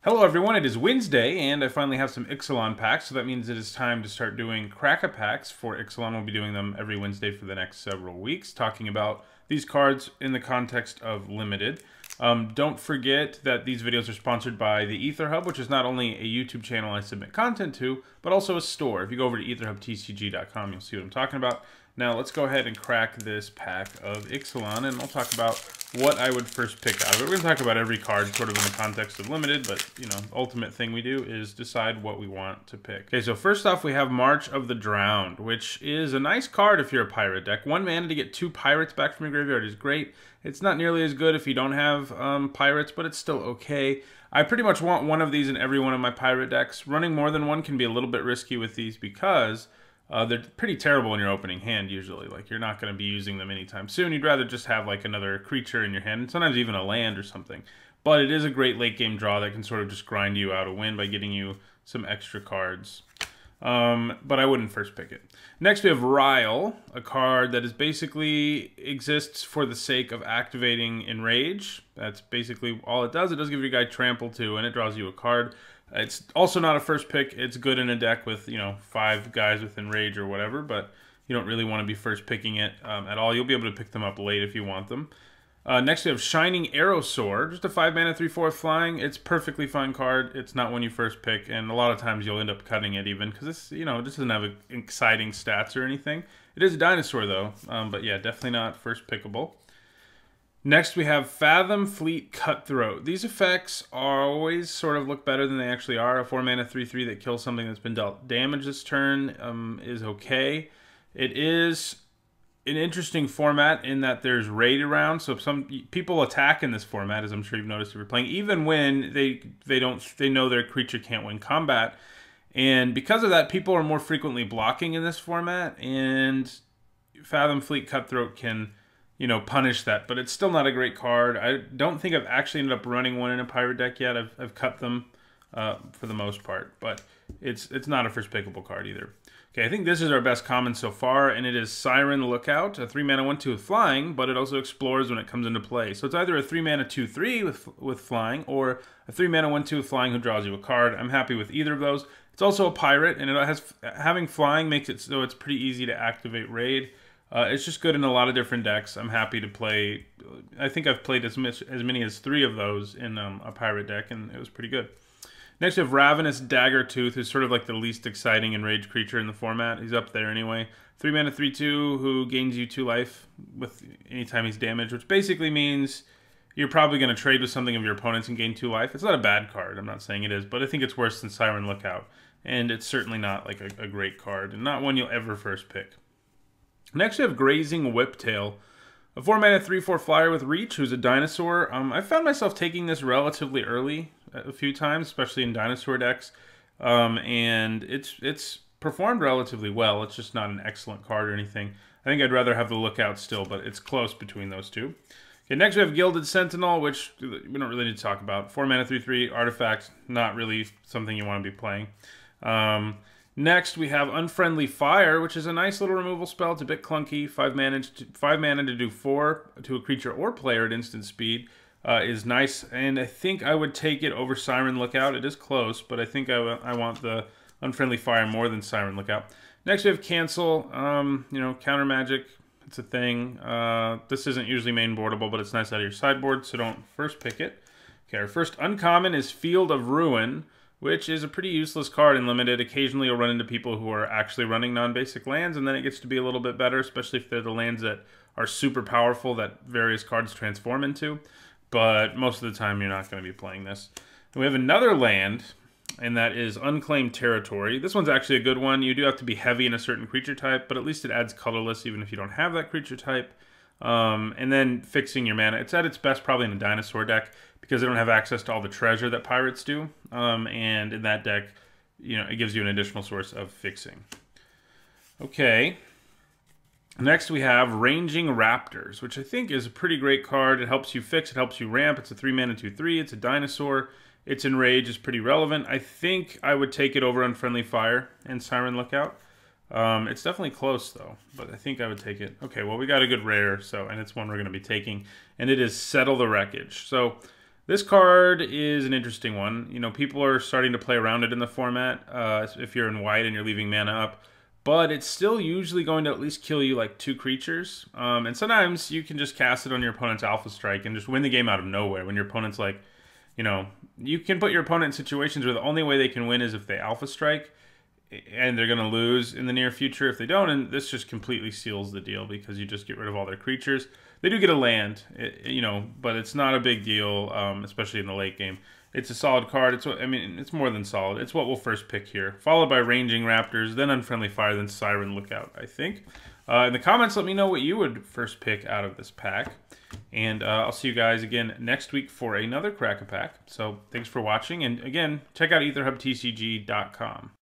Hello everyone, it is Wednesday, and I finally have some Ixalan packs, so that means it is time to start doing Kraka packs for Ixalan. We'll be doing them every Wednesday for the next several weeks, talking about these cards in the context of Limited. Don't forget that these videos are sponsored by the Ether Hub, which is not only a YouTube channel I submit content to, but also a store. If you go over to etherhubtcg.com, you'll see what I'm talking about. Now let's go ahead and crack this pack of Ixalan, and I'll talk about what I would first pick out of it. We're going to talk about every card sort of in the context of Limited, but, you know, ultimate thing we do is decide what we want to pick. Okay, so first off, we have March of the Drowned, which is a nice card if you're a pirate deck. 1 mana to get 2 pirates back from your graveyard is great. It's not nearly as good if you don't have pirates, but it's still okay. I pretty much want one of these in every one of my pirate decks. Running more than one can be a little bit risky with these because they're pretty terrible in your opening hand usually. Like, you're not going to be using them anytime soon. You'd rather just have like another creature in your hand, and sometimes even a land or something. But it is a great late game draw that can sort of just grind you out a win by getting you some extra cards. But I wouldn't first pick it. Next we have Ryle, a card that is basically exists for the sake of activating Enrage. That's basically all it does. It does give your guy Trample too, and it draws you a card. It's also not a first pick. It's good in a deck with, you know, 5 guys with Enrage or whatever, but you don't really want to be first picking it at all. You'll be able to pick them up late if you want them. Next we have Shining Arrowsoar, just a 5 mana 3/4 flying. It's perfectly fine card. It's not one you first pick, and a lot of times you'll end up cutting it even because this, you know, this doesn't have exciting stats or anything. It is a dinosaur though, but yeah, definitely not first pickable. Next we have Fathom Fleet Cutthroat. These effects are always sort of look better than they actually are. A 4 mana 3/3 that kills something that's been dealt damage this turn is okay. It is an interesting format in that there's raid around, so some people attack in this format, as I'm sure you've noticed if you're playing, even when they know their creature can't win combat. And because of that, people are more frequently blocking in this format, and Fathom Fleet Cutthroat can, you know, punish that, but it's still not a great card. I don't think I've actually ended up running one in a pirate deck yet. I've cut them for the most part, but it's not a first pickable card either. Okay, I think this is our best common so far, and it is Siren Lookout, a 3 mana 1/2 with flying, but it also explores when it comes into play. So it's either a 3 mana 2/3 with flying, or a 3 mana 1/2 with flying who draws you a card. I'm happy with either of those. It's also a pirate, and it has having flying makes it so it's pretty easy to activate raid. It's just good in a lot of different decks. I'm happy to play. I think I've played as many as 3 of those in a pirate deck, and it was pretty good. Next we have Ravenous Daggertooth, who's sort of like the least exciting enraged creature in the format. He's up there anyway. 3 mana 3/2 who gains you 2 life with anytime he's damaged, which basically means you're probably going to trade with something of your opponents and gain 2 life. It's not a bad card, I'm not saying it is, but I think it's worse than Siren Lookout. And it's certainly not like a great card, and not one you'll ever first pick. Next we have Grazing Whiptail, a 4 mana 3/4 flyer with reach who's a dinosaur. I found myself taking this relatively early a few times, especially in dinosaur decks, and it's performed relatively well. It's just not an excellent card or anything. I think I'd rather have the Lookout still, but it's close between those two. Okay, next we have Gilded Sentinel, which we don't really need to talk about. 4 mana 3/3 artifact, not really something you want to be playing. Next, we have Unfriendly Fire, which is a nice little removal spell. It's a bit clunky. 5 mana to do 4 to a creature or player at instant speed is nice. And I think I would take it over Siren Lookout. It is close, but I think I want the Unfriendly Fire more than Siren Lookout. Next, we have Cancel. You know, counter magic. It's a thing. This isn't usually main boardable, but it's nice out of your sideboard, so don't first pick it. Okay, our first uncommon is Field of Ruin, which is a pretty useless card in Limited. Occasionally you'll run into people who are actually running non-basic lands, and then it gets to be a little bit better, especially if they're the lands that are super powerful that various cards transform into. But most of the time you're not going to be playing this. And we have another land, and that is Unclaimed Territory. This one's actually a good one. You do have to be heavy in a certain creature type, but at least it adds colorless even if you don't have that creature type. And then fixing your mana. It's at its best probably in a dinosaur deck because they don't have access to all the treasure that pirates do. And in that deck, you know, it gives you an additional source of fixing. Okay. Next we have Ranging Raptors, which I think is a pretty great card. It helps you fix, it helps you ramp. It's a 3 mana 2/3. It's a dinosaur. Its Enrage is pretty relevant. I think I would take it over Unfriendly Fire and Siren Lookout. It's definitely close though, but I think I would take it. Okay, well we got a good rare, so, and it's one we're going to be taking, and it is Settle the Wreckage. So This card is an interesting one. You know, people are starting to play around it in the format if you're in white and you're leaving mana up. But it's still usually going to at least kill you like 2 creatures. And sometimes you can just cast it on your opponent's Alpha Strike and just win the game out of nowhere when your opponent's like, you know, you can put your opponent in situations where the only way they can win is if they Alpha Strike, and they're going to lose in the near future if they don't, and this just completely seals the deal because you just get rid of all their creatures. They do get a land, you know, but it's not a big deal, especially in the late game. It's a solid card. It's more than solid. It's what we'll first pick here, followed by Ranging Raptors, then Unfriendly Fire, then Siren Lookout, I think. In the comments, let me know what you would first pick out of this pack. And I'll see you guys again next week for another Crack-A-Pack. So thanks for watching. And again, check out EtherHubTCG.com.